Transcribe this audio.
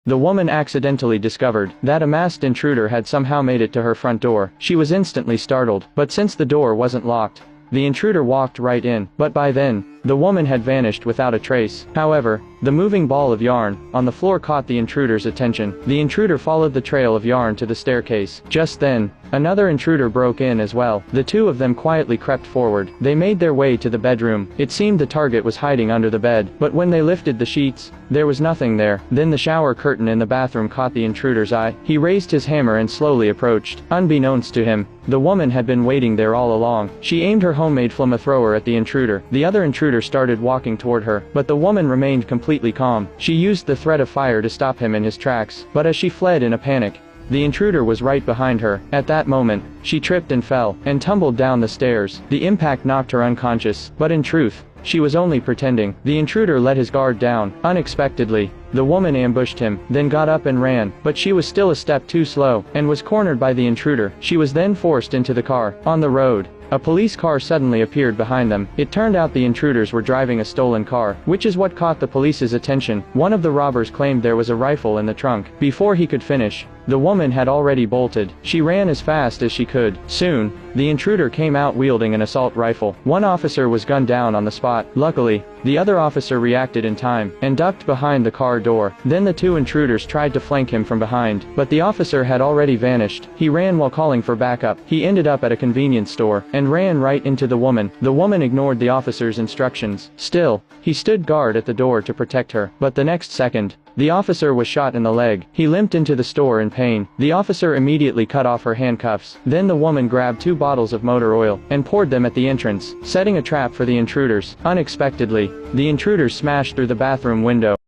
the woman accidentally discovered that a masked intruder had somehow made it to her front door. She was instantly startled, but since the door wasn't locked, the intruder walked right in, but by then, the woman had vanished without a trace. However, the moving ball of yarn on the floor caught the intruder's attention. The intruder followed the trail of yarn to the staircase. Just then, another intruder broke in as well. The two of them quietly crept forward. They made their way to the bedroom. It seemed the target was hiding under the bed, but when they lifted the sheets, there was nothing there. Then the shower curtain in the bathroom caught the intruder's eye. He raised his hammer and slowly approached. Unbeknownst to him, the woman had been waiting there all along. She aimed her homemade flamethrower at the intruder. The other intruder started walking toward her, but the woman remained completely calm. She used the threat of fire to stop him in his tracks, but as she fled in a panic, the intruder was right behind her. At that moment, she tripped and fell, and tumbled down the stairs. The impact knocked her unconscious, but in truth, she was only pretending. The intruder let his guard down. Unexpectedly, the woman ambushed him, then got up and ran, but she was still a step too slow, and was cornered by the intruder. She was then forced into the car. On the road, a police car suddenly appeared behind them. It turned out the intruders were driving a stolen car, which is what caught the police's attention. One of the robbers claimed there was a rifle in the trunk. Before he could finish, the woman had already bolted. She ran as fast as she could. Soon, the intruder came out wielding an assault rifle. One officer was gunned down on the spot. Luckily, the other officer reacted in time, and ducked behind the car door. Then the two intruders tried to flank him from behind, but the officer had already vanished. He ran while calling for backup. He ended up at a convenience store, and ran right into the woman. The woman ignored the officer's instructions. Still, he stood guard at the door to protect her, but the next second, the officer was shot in the leg. He limped into the store in pain. The officer immediately cut off her handcuffs. Then the woman grabbed 2 bottles of motor oil, and poured them at the entrance, setting a trap for the intruders. Unexpectedly, the intruders smashed through the bathroom window.